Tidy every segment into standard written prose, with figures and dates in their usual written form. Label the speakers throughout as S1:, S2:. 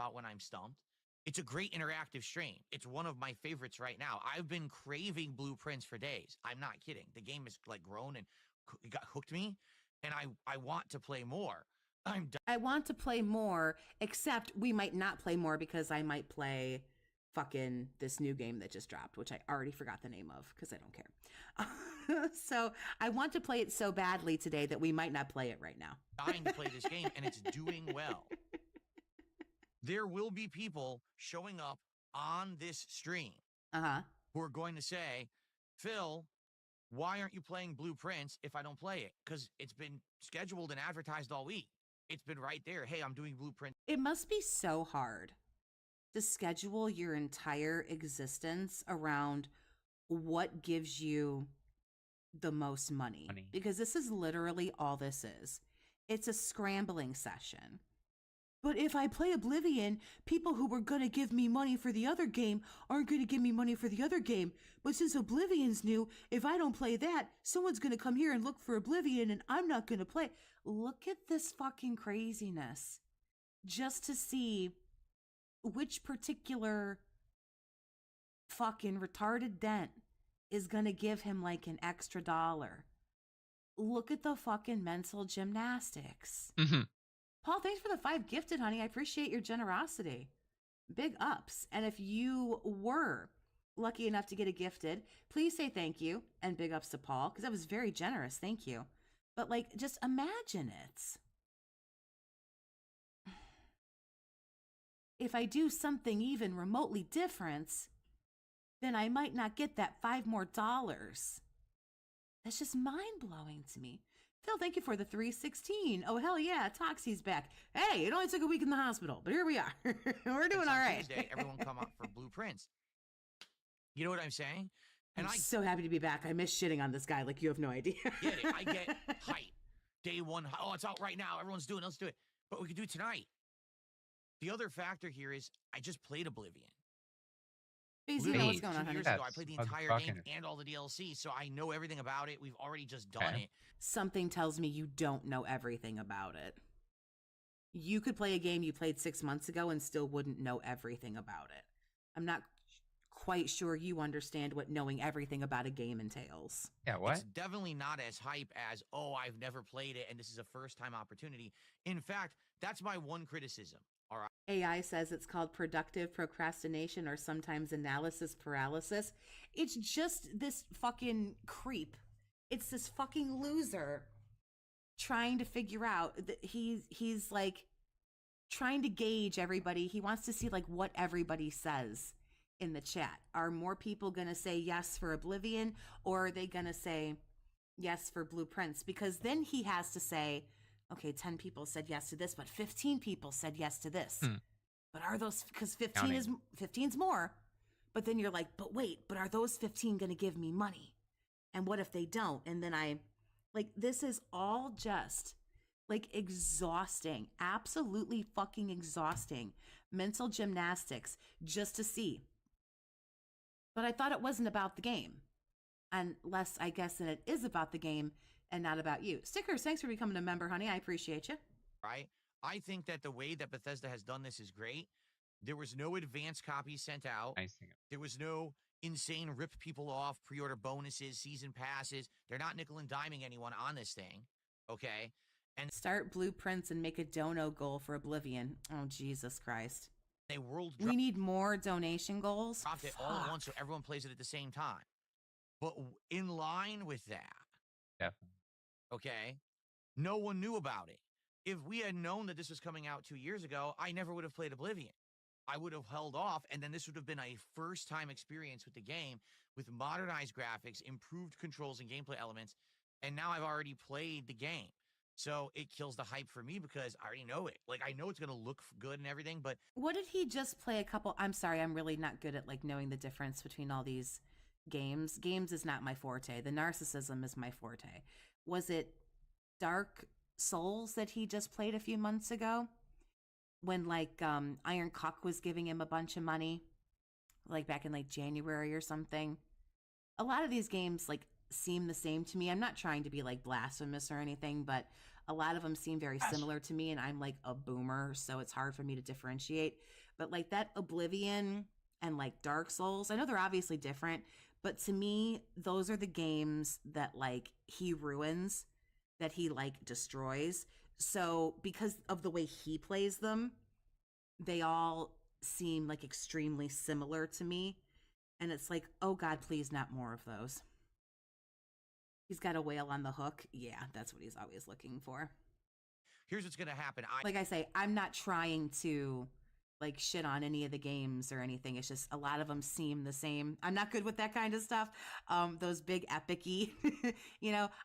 S1: out when I'm stumped. It's a great interactive stream. It's one of my favorites right now. I've been craving blueprints for days. I'm not kidding. The game has like grown and it got hooked me, and I want to play more.
S2: I want to play more, except we might not play more because I might play fucking this new game that just dropped, which I already forgot the name of because I don't care. So I want to play it so badly today that we might not play it right now.
S1: Dying to play this game, and it's doing well. There will be people showing up on this stream who are going to say, Phil, why aren't you playing Blueprints if I don't play it? Because it's been scheduled and advertised all week. It's been right there. Hey, I'm doing Blueprint.
S2: It must be so hard to schedule your entire existence around what gives you the most money. Because this is literally all this is. It's a scrambling session. But if I play Oblivion, people who were going to give me money for the other game aren't going to give me money for the other game. But since Oblivion's new, if I don't play that, someone's going to come here and look for Oblivion and I'm not going to play. Look at this fucking craziness. Just to see which particular fucking retarded dent is going to give him like an extra dollar. Look at the fucking mental gymnastics.
S3: Mm-hmm.
S2: Paul, thanks for the 5 gifted, honey. I appreciate your generosity. Big ups. And if you were lucky enough to get a gifted, please say thank you and big ups to Paul, because that was very generous. Thank you. But like, just imagine it. If I do something even remotely different, then I might not get that $5 more. That's just mind-blowing to me. Phil, thank you for the 316. Oh, hell yeah, Toxie's back. Hey, it only took a week in the hospital, but here we are. We're doing all right.
S1: Tuesday, everyone come out for Blueprints. You know what I'm saying?
S2: And I'm so happy to be back. I miss shitting on this guy like you have no idea.
S1: Get it. I get hype. Day one. Oh, it's out right now. Everyone's doing it. Let's do it. But we could do it tonight. The other factor here is I just played Oblivion.
S2: You know what's going on,
S1: 2 years ago, I played the entire game and all the DLC, so I know everything about it. We've already just done it.
S2: Something tells me you don't know everything about it. You could play a game you played 6 months ago and still wouldn't know everything about it. I'm not quite sure you understand what knowing everything about a game entails.
S3: Yeah, what?
S1: It's definitely not as hype as, oh, I've never played it and this is a first-time opportunity. In fact, that's my one criticism. All right.
S2: AI says it's called productive procrastination or sometimes analysis paralysis. It's just this fucking creep. It's this fucking loser trying to figure out that he's like trying to gauge everybody. He wants to see like what everybody says in the chat. Are more people going to say yes for Oblivion, or are they going to say yes for Blueprints? Because then he has to say, okay, 10 people said yes to this, but 15 people said yes to this. But are those, because 15's more. But then you're like, but wait, but are those 15 going to give me money? And what if they don't? And then this is all just like exhausting, absolutely fucking exhausting mental gymnastics just to see. But I thought it wasn't about the game. Unless I guess that it is about the game and not about you. Stickers, thanks for becoming a member, honey. I appreciate you.
S1: Right? I think that the way that Bethesda has done this is great. There was no advanced copies sent out. There was no insane rip people off, pre-order bonuses, season passes. They're not nickel and diming anyone on this thing. Okay? And
S2: start Blueprints and make a dono goal for Oblivion. Oh, Jesus Christ.
S1: We
S2: need more donation goals.
S1: Dropped it all at once so everyone plays it at the same time. But in line with that,
S3: definitely.
S1: Okay, no one knew about it. If we had known that this was coming out 2 years ago, I never would have played Oblivion. I would have held off, and then this would have been a first-time experience with the game, with modernized graphics, improved controls and gameplay elements, and now I've already played the game. So it kills the hype for me because I already know it. Like, I know it's going to look good and everything, but...
S2: What did he just play a couple... I'm sorry, I'm really not good at, like, knowing the difference between all these games. Games is not my forte. The narcissism is my forte. Was it Dark Souls that he just played a few months ago? When, like, Iron Cuck was giving him a bunch of money? Like, back in, like, January or something? A lot of these games, like, seem the same to me. I'm not trying to be, like, blasphemous or anything, but A lot of them seem very similar to me, and I'm like a boomer, so it's hard for me to differentiate. But like that Oblivion and like Dark Souls, I know they're obviously different, but to me, those are the games that like he ruins, that he like destroys. So because of the way he plays them, they all seem like extremely similar to me. And it's like, oh God, please, not more of those. He's got a whale on the hook. Yeah, that's what he's always looking for.
S1: Here's what's going to happen.
S2: Like I say, I'm not trying to like shit on any of the games or anything. It's just a lot of them seem the same. I'm not good with that kind of stuff. Those big epic-y,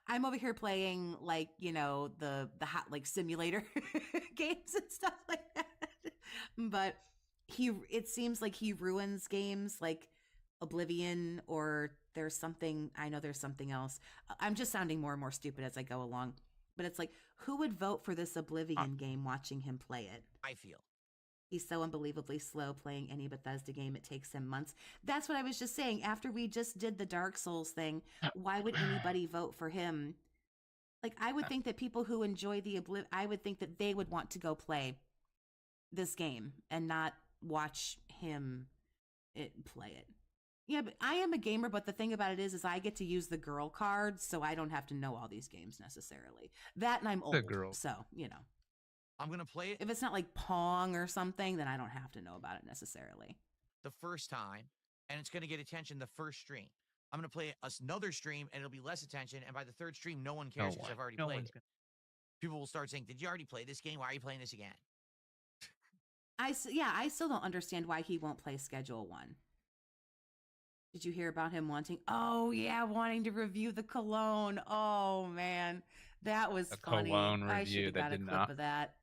S2: I'm over here playing like, the hot like simulator games and stuff like that. But it seems like he ruins games like Oblivion, or there's something else. I'm just sounding more and more stupid as I go along. But it's like, who would vote for this Oblivion game watching him play it?
S1: I feel
S2: he's so unbelievably slow playing any Bethesda game. It takes him months. That's what I was just saying. After we just did the Dark Souls thing, why would anybody vote for him? Like, I would think that people who enjoy I would think that they would want to go play this game and not watch him play it. Yeah, but I am a gamer, but the thing about it is I get to use the girl card, so I don't have to know all these games necessarily. That, and I'm old, so,
S1: I'm going to play it.
S2: If it's not like Pong or something, then I don't have to know about it necessarily.
S1: The first time, and it's going to get attention the first stream. I'm going to play another stream, and it'll be less attention, and by the third stream, no one cares because I've already played it. People will start saying, did you already play this game? Why are you playing this again?
S2: I still don't understand why he won't play Schedule 1. Did you hear about him wanting to review the Cologne? Oh man, that was funny.
S3: Cologne review,
S2: I should have got a clip of that.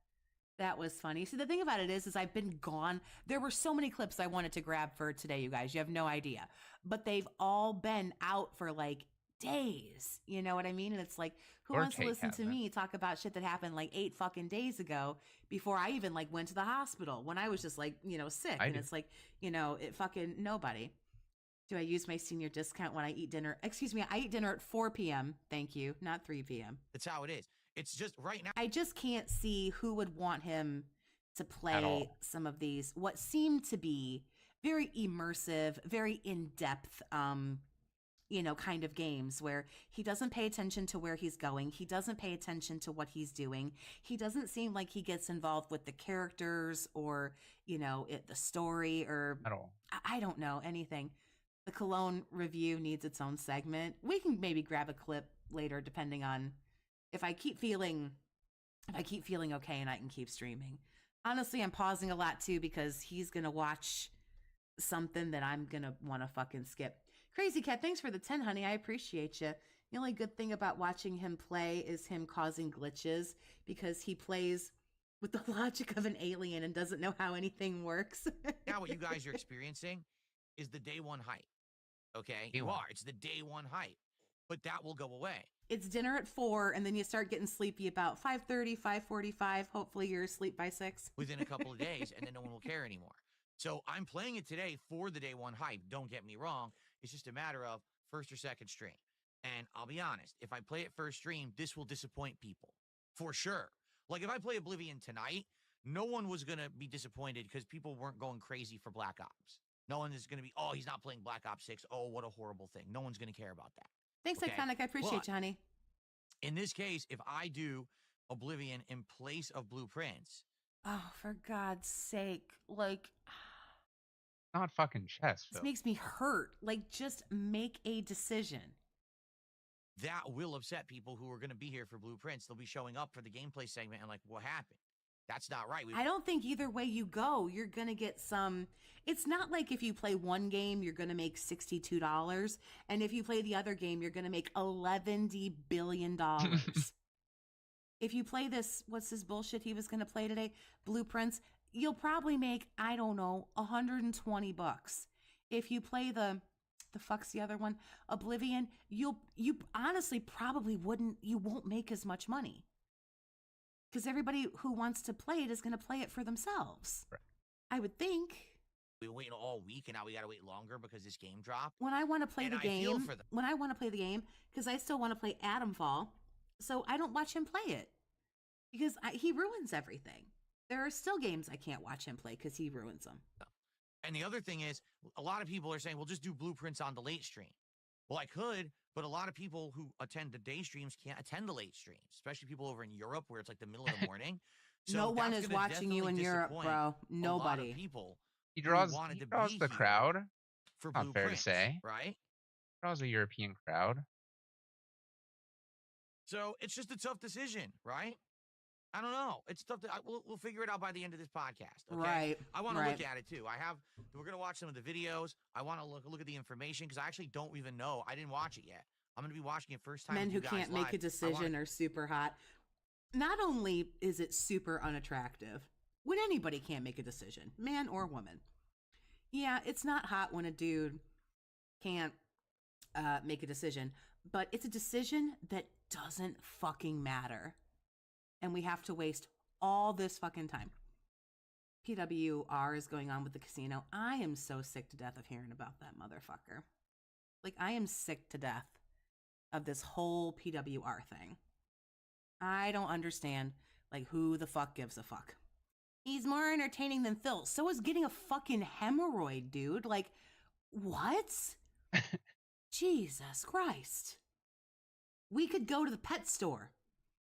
S2: That was funny. See, the thing about it is I've been gone. There were so many clips I wanted to grab for today, you guys. You have no idea. But they've all been out for like days. You know what I mean? And it's like, who wants to listen to me talk about shit that happened like 8 fucking days ago before I even like went to the hospital when I was just like, sick. It's like, it fucking nobody. Do I use my senior discount when I eat dinner? Excuse me, I eat dinner at 4 p.m. Thank you, not 3 p.m.
S1: That's how it is. It's just right now.
S2: I just can't see who would want him to play some of these, what seem to be very immersive, very in-depth, kind of games where he doesn't pay attention to where he's going. He doesn't pay attention to what he's doing. He doesn't seem like he gets involved with the characters or, the story or
S3: at all.
S2: I don't know, anything. The Cologne review needs its own segment. We can maybe grab a clip later, depending on if I keep feeling okay and I can keep streaming. Honestly, I'm pausing a lot too because he's gonna watch something that I'm gonna want to fucking skip. Crazy Cat, thanks for the 10, honey. I appreciate you. The only good thing about watching him play is him causing glitches because he plays with the logic of an alien and doesn't know how anything works.
S1: Now what you guys are experiencing is the day one hype. Okay? You are. It's the day one hype. But that will go away.
S2: It's dinner at 4, and then you start getting sleepy about 5:30, 5:45. Hopefully you're asleep by 6.
S1: Within a couple of days, and then no one will care anymore. So I'm playing it today for the day one hype. Don't get me wrong. It's just a matter of first or second stream. And I'll be honest, if I play it first stream, this will disappoint people. For sure. Like if I play Oblivion tonight, no one was going to be disappointed because people weren't going crazy for Black Ops. No one is going to be, oh, he's not playing Black Ops 6. Oh, what a horrible thing. No one's going to care about that.
S2: Thanks, okay? Iconic. I appreciate you, honey.
S1: In this case, if I do Oblivion in place of Blueprints.
S2: Oh, for God's sake. Like,
S3: not fucking chess.
S2: This makes me hurt. Like, just make a decision.
S1: That will upset people who are going to be here for Blueprints. They'll be showing up for the gameplay segment and like, what happened? That's not right.
S2: I don't think either way you go, you're going to get some. It's not like if you play one game, you're going to make $62. And if you play the other game, you're going to make $11 billion. If you play this, what's this bullshit he was going to play today? Blueprints, you'll probably make, I don't know, $120. If you play the fuck's the other one? Oblivion, you honestly probably won't make as much money. Because everybody who wants to play it is going to play it for themselves.
S3: Right.
S2: I would think.
S1: We were waiting all week, and now we got to wait longer because this game dropped.
S2: When I want to play the game, because I still want to play Atomfall, so I don't watch him play it. Because he ruins everything. There are still games I can't watch him play because he ruins them.
S1: And the other thing is, a lot of people are saying, well, just do blueprints on the late stream. Well, I could, but a lot of people who attend the day streams can't attend the late streams, especially people over in Europe where it's like the middle of the morning. So
S2: no one
S1: that's
S2: is
S1: gonna
S2: watching you in
S1: definitely
S2: Europe,
S1: disappoint
S2: bro.
S1: a lot
S2: Nobody.
S1: of people
S3: He
S1: who
S3: draws
S1: wanted to
S3: the
S1: be here
S3: crowd.
S1: for
S3: Not fair to
S1: blueprints,
S3: say.
S1: right?
S3: Draws a European crowd.
S1: So it's just a tough decision, right? I don't know. It's tough. We'll figure it out by the end of this podcast. Okay?
S2: Right.
S1: I want to
S2: right.
S1: look at it too. We're gonna watch some of the videos. I want to look at the information because I actually don't even know. I didn't watch it yet. I'm gonna be watching it first time.
S2: Men
S1: with
S2: who
S1: you guys
S2: can't make
S1: live.
S2: a decision are super hot. Not only is it super unattractive when anybody can't make a decision, man or woman. Yeah, it's not hot when a dude can't make a decision, but it's a decision that doesn't fucking matter. And we have to waste all this fucking time. PWR is going on with the casino. I am so sick to death of hearing about that motherfucker. Like, I am sick to death of this whole PWR thing. I don't understand, like, who the fuck gives a fuck? He's more entertaining than Phil. So is getting a fucking hemorrhoid, dude. Like, what? Jesus Christ. We could go to the pet store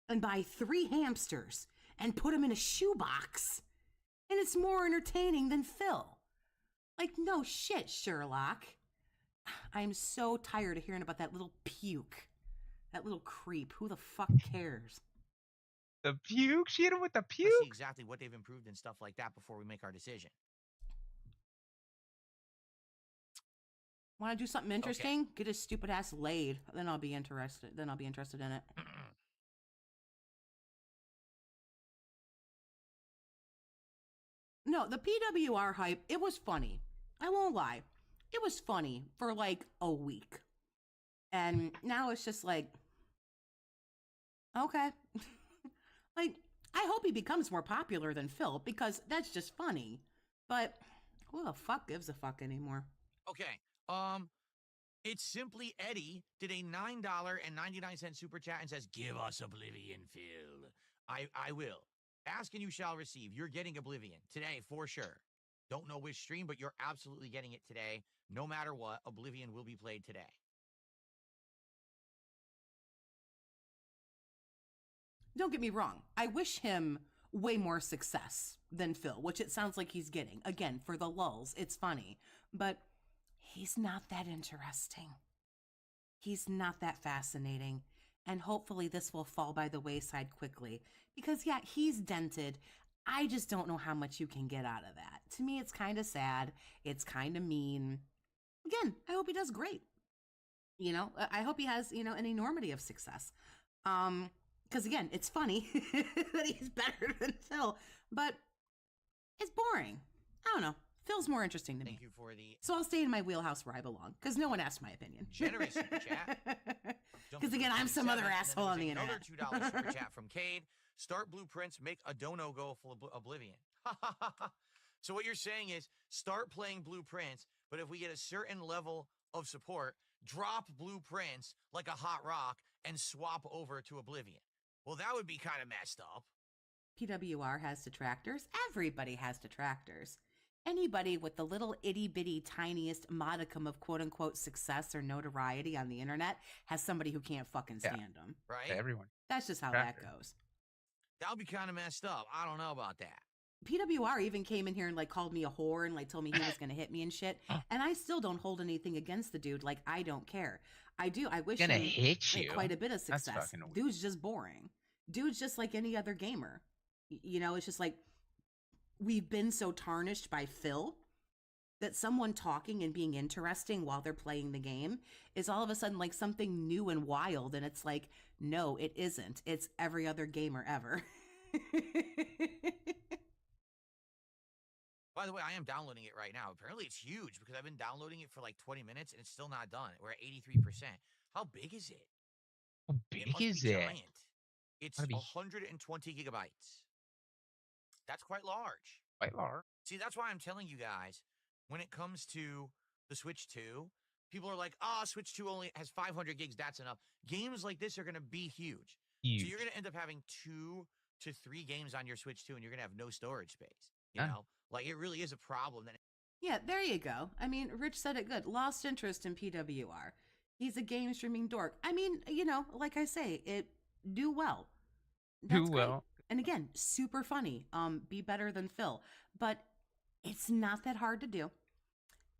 S2: and buy 3 hamsters and put them in a shoebox, and it's more entertaining than Phil. Like, no shit, Sherlock. I'm so tired of hearing about that little puke. That little creep. Who the fuck cares?
S3: The puke? She hit him with the puke?
S1: Let's see exactly what they've improved and stuff like that before we make our decision.
S2: Want to do something interesting? Okay. Get his stupid ass laid. Then I'll be interested. Then I'll be interested in it. No, the PWR hype, it was funny. I won't lie. It was funny for like a week. And now it's just like, okay. Like, I hope he becomes more popular than Phil because that's just funny. But who the fuck gives a fuck anymore?
S1: Okay. It's Simply Eddie did a $9.99 super chat and says, "Give us Oblivion, Phil. I will. Ask and you shall receive. You're getting Oblivion today for sure. Don't know which stream, but you're absolutely getting it today. No matter what, Oblivion will be played today."
S2: Don't get me wrong. I wish him way more success than Phil, which it sounds like he's getting. Again, for the lulz, it's funny. But he's not that interesting. He's not that fascinating. And hopefully this will fall by the wayside quickly. Because, yeah, he's dented. I just don't know how much you can get out of that. To me, it's kind of sad. It's kind of mean. Again, I hope he does great. You know, I hope he has, you know, an enormity of success. Because, again, it's funny that he's better than Phil. But it's boring. I don't know. Phil's more interesting to me.
S1: Thank you for the...
S2: So I'll stay in my wheelhouse where I belong, because no one asked my opinion.
S1: Generous super chat.
S2: Because again, I'm some other asshole on the internet.
S1: Another $2 super chat from Cade. Start blueprints, make a dono go full of Oblivion. So what you're saying is start playing blueprints, but if we get a certain level of support, drop blueprints like a hot rock and swap over to Oblivion. Well, that would be kind of messed up.
S2: PWR has detractors. Everybody has detractors. Anybody with the little itty-bitty tiniest modicum of quote-unquote success or notoriety on the internet has somebody who can't fucking stand them.
S1: Right?
S3: Yeah, everyone.
S2: That's just how that goes.
S1: That would be kind of messed up. I don't know about that.
S2: PWR even came in here and like called me a whore and like told me he was going to hit me and shit. And I still don't hold anything against the dude. Like, I don't care. I do. I wish
S3: Gonna
S2: him
S3: hit
S2: like,
S3: you.
S2: quite a bit of
S3: That's
S2: success.
S3: fucking weird.
S2: Dude's just boring. Dude's just like any other gamer. You know, it's just like we've been so tarnished by Phil that someone talking and being interesting while they're playing the game is all of a sudden like something new and wild. And it's like, no, it isn't. It's every other gamer ever.
S1: By the way, I am downloading it right now. Apparently it's huge because I've been downloading it for like 20 minutes and it's still not done. We're at 83%. How big is it?
S3: How big is it?
S1: Giant. It's 120 gigabytes. That's quite large.
S3: Quite large.
S1: See, that's why I'm telling you guys, when it comes to the Switch 2, people are like, Switch 2 only has 500 gigs. That's enough. Games like this are going to be huge.
S3: Huge.
S1: So you're going to end up having two to 3 games on your Switch 2, and you're gonna have no storage space. You
S3: Yeah.
S1: know, like it really is a problem. That
S2: Yeah, there you go. I mean, Rich said it good. Lost interest in PWR. He's a game streaming dork. I mean, like I say, it do well. That's great.
S3: well.
S2: And again, super funny. Be better than Phil. But it's not that hard to do.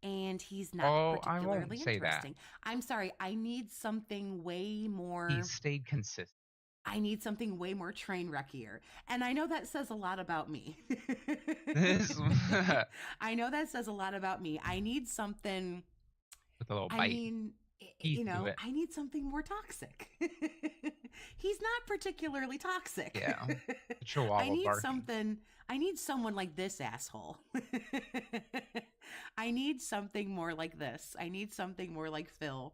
S2: And he's not
S3: Oh, I won't
S2: particularly
S3: say that.
S2: interesting. I'm sorry, I need something way more.
S3: He stayed consistent.
S2: I need something way more train wreckier. And I know that says a lot about me.
S3: This
S2: I know that says a lot about me. I need something.
S3: with a little
S2: I
S3: bite.
S2: mean,
S3: Teeth to it.
S2: I need something more toxic. He's not particularly toxic.
S3: Yeah. Chihuahua
S2: I need
S3: barking.
S2: something. I need someone like this asshole. I need something more like this. I need something more like Phil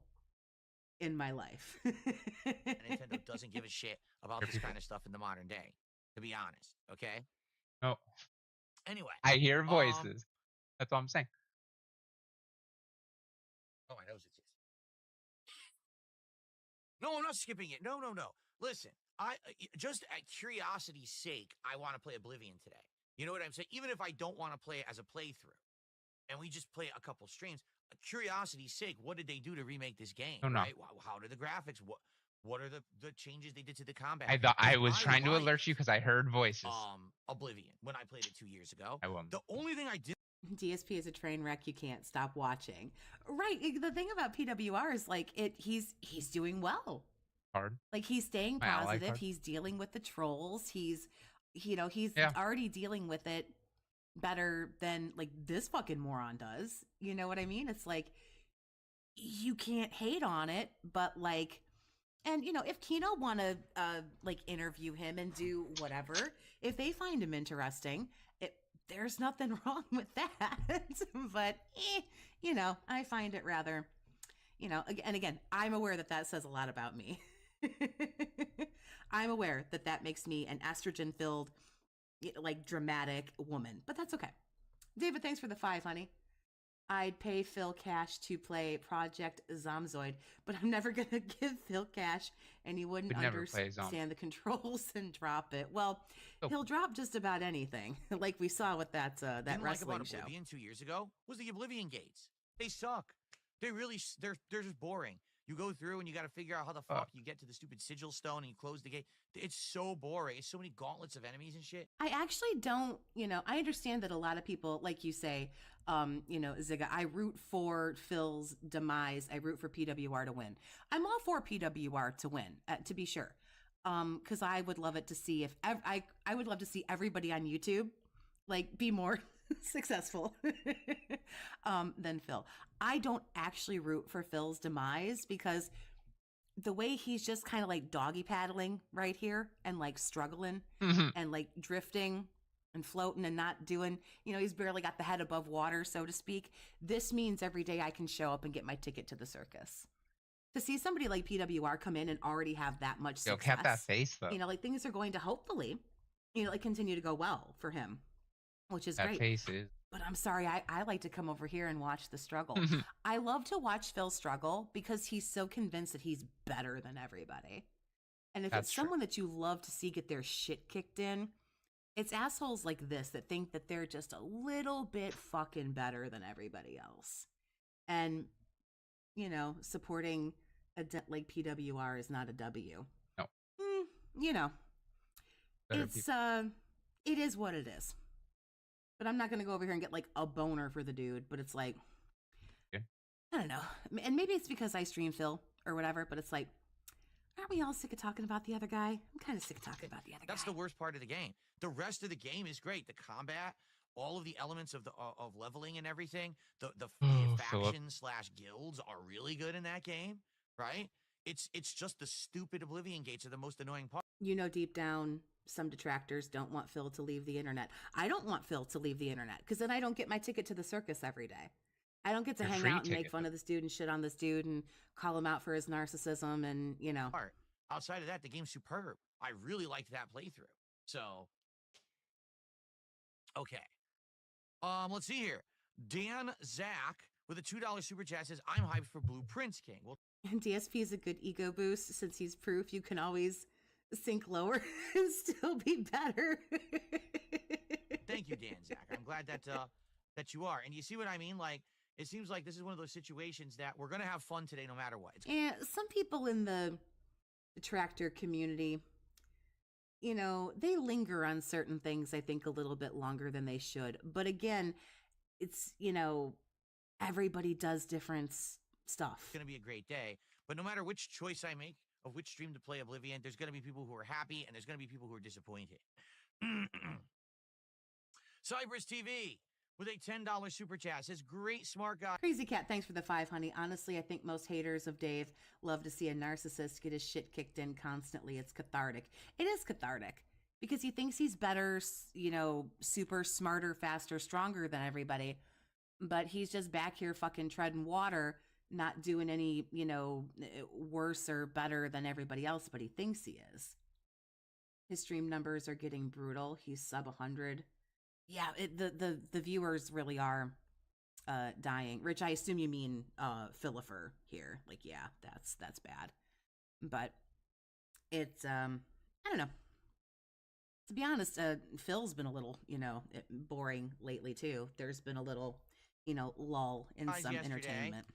S2: in my life.
S1: Nintendo doesn't give a shit about this kind of stuff in the modern day, to be honest. Okay.
S3: No,
S1: Anyway,
S3: I hear voices. That's all I'm saying.
S1: oh, my nose itches. No, I'm not skipping it. No. Listen, I just at curiosity's sake, I want to play Oblivion today. You know what I'm saying? Even if I don't want to play it as a playthrough, and we just play a couple streams, curiosity's sake, what did they do to remake this game?
S3: Oh, no.
S1: Right? How did the graphics? What are the changes they did to the combat?
S3: I thought I was
S1: I
S3: trying to
S1: liked,
S3: alert you because I heard voices.
S1: Oblivion when I played it 2 years ago.
S3: I won't.
S1: The only thing I did.
S2: DSP is a train wreck you can't stop watching. Right. The thing about PWR is like he's doing well.
S3: Hard.
S2: Like he's staying
S3: I like
S2: positive.
S3: hard.
S2: He's dealing with the trolls. He's
S3: Yeah.
S2: already dealing with it better than like this fucking moron does. You know what I mean? It's like you can't hate on it, but like, and if Kino want to like interview him and do whatever, if they find him interesting, there's nothing wrong with that. But I find it rather, and again, I'm aware that says a lot about me. I'm aware that makes me an estrogen filled, like dramatic woman, but that's okay. David, thanks for the 5, honey. I'd pay Phil cash to play Project Zomzoid, but I'm never going to give Phil cash and he wouldn't understand the controls and drop it. Well, he'll drop just about anything, like we saw with that wrestling show.
S1: Oblivion 2 years ago was the Oblivion gates. They suck. They really, they're just boring. You go through and you got to figure out how the fuck you get to the stupid sigil stone and you close the gate. It's so boring. It's so many gauntlets of enemies and shit.
S2: I actually don't, I understand that a lot of people, like you say, Zigga, I root for Phil's demise. I root for PWR to win. I'm all for PWR to win, to be sure. Because I would love it to see I would love to see everybody on YouTube like be more successful than Phil. I don't actually root for Phil's demise because the way he's just kind of like doggy paddling right here and like struggling and like drifting and floating and not doing, he's barely got the head above water, so to speak. This means every day I can show up and get my ticket to the circus. To see somebody like PWR come in and already have that much success.
S3: Kept that face though.
S2: Like things are going to hopefully, like continue to go well for him, which is
S3: that
S2: great.
S3: Face is.
S2: But I'm sorry, I like to come over here and watch the struggle. I love to watch Phil struggle because he's so convinced that he's better than everybody. And if it's someone that you love to see get their shit kicked in, it's assholes like this that think that they're just a little bit fucking better than everybody else. And, supporting like PWR is not a W.
S3: No.
S2: It is what it is. But I'm not going to go over here and get like a boner for the dude. But it's like, I don't know. And maybe it's because I stream Phil or whatever. But it's like, aren't we all sick of talking about the other guy? I'm kind of sick of talking about the other guy.
S1: That's the worst part of the game. The rest of the game is great. The combat, all of the elements of of leveling and everything. The factions / guilds are really good in that game, right? It's just the stupid Oblivion gates are the most annoying part.
S2: Deep down, some detractors don't want Phil to leave the internet. I don't want Phil to leave the internet because then I don't get my ticket to the circus every day. I don't get to hang out and make fun of this dude and shit on this dude and call him out for his narcissism and,
S1: Outside of that, the game's superb. I really liked that playthrough. So, okay. Let's see here. Dan Zach with a $2 super chat says, I'm hyped for Blue Prince King. Well,
S2: DSP is a good ego boost since he's proof you can always sink lower and still be better.
S1: Thank you, Dan Zach. I'm glad that you are. And you see what I mean? Like, it seems like this is one of those situations that we're gonna have fun today, no matter what.
S2: And some people in the tractor community, you know, they linger on certain things, I think, a little bit longer than they should. But again, it's, you know, everybody does different stuff.
S1: It's gonna be a great day. But no matter which choice I make of which stream to play Oblivion, there's gonna be people who are happy and there's gonna be people who are disappointed. Cypress TV with a $10 super chat says, great smart guy.
S2: Crazy Cat, thanks for the 5, honey. Honestly, I think most haters of Dave love to see a narcissist get his shit kicked in constantly. It's cathartic. It is cathartic because he thinks he's better, you know, super smarter, faster, stronger than everybody. But he's just back here fucking treading water, not doing any, you know, worse or better than everybody else, but he thinks he is. His stream numbers are getting brutal. He's sub 100. Yeah, the viewers really are dying. Rich, I assume you mean Philipper here. Like, yeah, that's bad. But it's I don't know. To be honest, Phil's been a little, you know, boring lately too. There's been a little, you know, lull in some entertainment.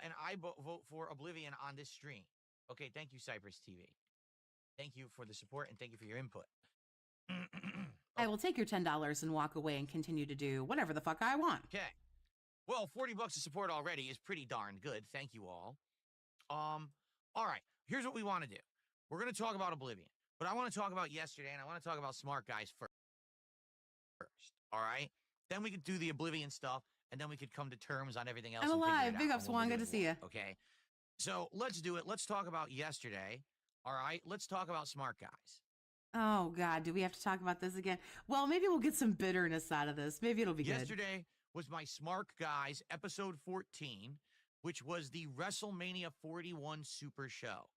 S1: And I vote for Oblivion on this stream. Okay, thank you, Cypress TV. Thank you for the support and thank you for your input.
S2: I will take your $10 and walk away and continue to do whatever the fuck I want.
S1: Okay. Well, $40 of support already is pretty darn good. Thank you all. All right. Here's what we want to do. We're going to talk about Oblivion, but I want to talk about yesterday, and I want to talk about Smart Guys first. All right? Then we could do the Oblivion stuff, and then we could come to terms on everything else.
S2: I'm alive. Big up, Swan. Good to see you.
S1: Okay. So let's do it. Let's talk about yesterday. All right? Let's talk about Smart Guys.
S2: Oh, God, do we have to talk about this again? Well, maybe we'll get some bitterness out of this. Maybe it'll be good.
S1: Yesterday was my Smart Guys episode 14, which was the WrestleMania 41 Super Show.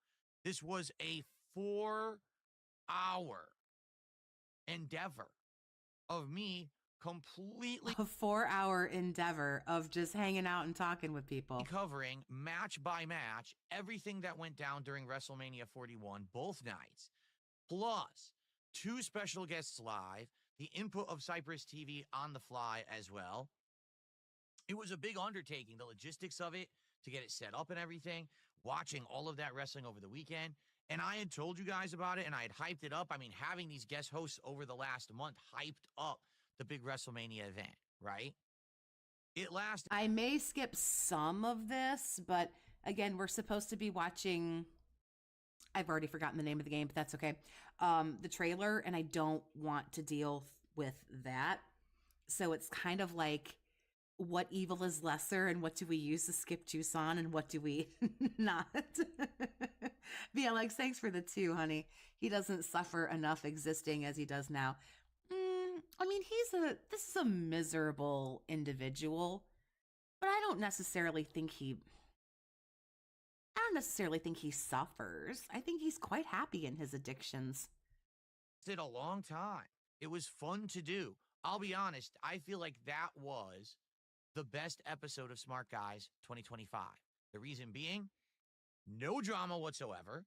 S1: This was a 4-hour endeavor of me completely...
S2: A 4-hour endeavor of just hanging out and talking with people.
S1: Covering match by match everything that went down during WrestleMania 41, both nights. Plus, 2 special guests live, the input of Cypress TV on the fly as well. It was a big undertaking, the logistics of it, to get it set up and everything, watching all of that wrestling over the weekend. And I had told you guys about it, and I had hyped it up. I mean, having these guest hosts over the last month hyped up the big WrestleMania event, right? It lasted.
S2: I may skip some of this, but again, we're supposed to be watching... I've already forgotten the name of the game, but that's okay. The trailer, and I don't want to deal with that. So it's kind of like, what evil is lesser, and what do we use to skip Tucson, and what do we not? VLX, thanks for the 2, honey. He doesn't suffer enough existing as he does now. I mean, this is a miserable individual, but I don't necessarily think he suffers. I think he's quite happy in his addictions.
S1: Did a long time. It was fun to do. I'll be honest, I feel like that was the best episode of Smart Guys 2025. The reason being, no drama whatsoever.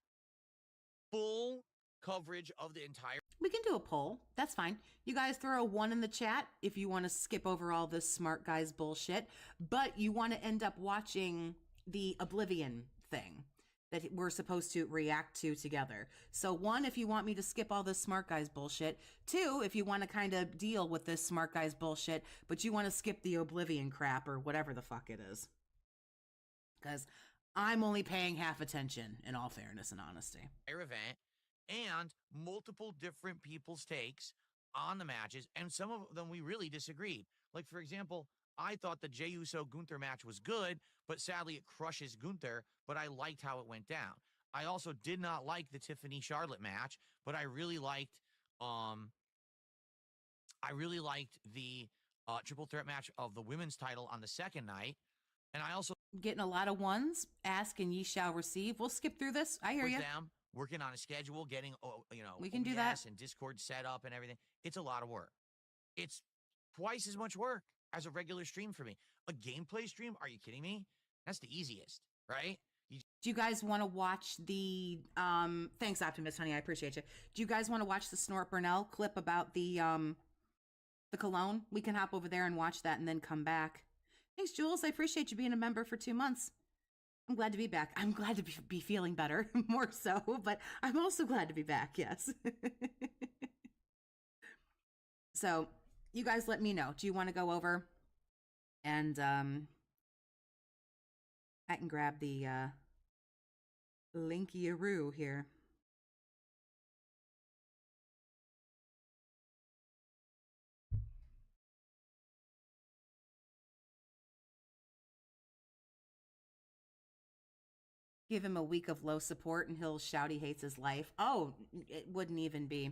S1: Full coverage of the entire...
S2: We can do a poll. That's fine. You guys throw a 1 in the chat if you want to skip over all this Smart Guys bullshit, but you want to end up watching the Oblivion thing that we're supposed to react to together. So 1, if you want me to skip all this Smart Guys bullshit. 2, if you want to kind of deal with this Smart Guys bullshit, but you want to skip the Oblivion crap or whatever the fuck it is. Because I'm only paying half attention, in all fairness and honesty.
S1: Event, and multiple different people's takes on the matches, and some of them we really disagreed. Like, for example, I thought the Jey Uso Gunther match was good, but sadly it crushes Gunther, but I liked how it went down. I also did not like the Tiffany Charlotte match, but I really liked the triple threat match of the women's title on the second night. And I also
S2: getting a lot of 1s. Ask and ye shall receive. We'll skip through this. I hear you.
S1: Working on a schedule, getting
S2: we can do that,
S1: and Discord set up and everything. It's a lot of work. It's twice as much work as a regular stream for me. A gameplay stream? Are you kidding me? That's the easiest, right?
S2: Do you guys want to watch the thanks Optimus honey, I appreciate you. Do you guys want to watch the Snort Burnell clip about the cologne? We can hop over there and watch that and then come back. Thanks, Jules. I appreciate you being a member for 2 months. I'm glad to be back. I'm glad to be feeling better, more so, but I'm also glad to be back, yes. So, you guys let me know. Do you want to go over? And I can grab the linky-a-roo here. Give him a week of low support and he'll shout he hates his life. Oh, it wouldn't even be.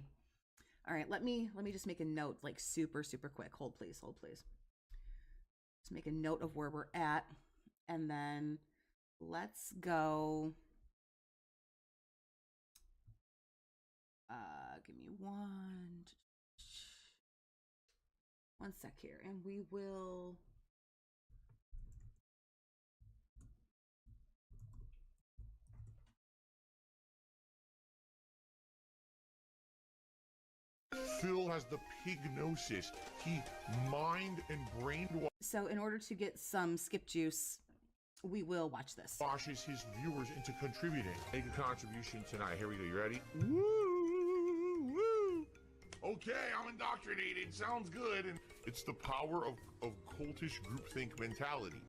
S2: All right, let me just make a note, like super quick. Hold please. Let's make a note of where we're at, and then let's go. Give me one sec here, and we will.
S4: Phil has the pignosis. He mind and brainwashes
S2: So in order to get some skip juice, we will watch this.
S4: his viewers into contributing. Make a contribution tonight. Here we go. You ready? Woo! Okay, I'm indoctrinated. Sounds good. And it's the power of cultish groupthink mentality.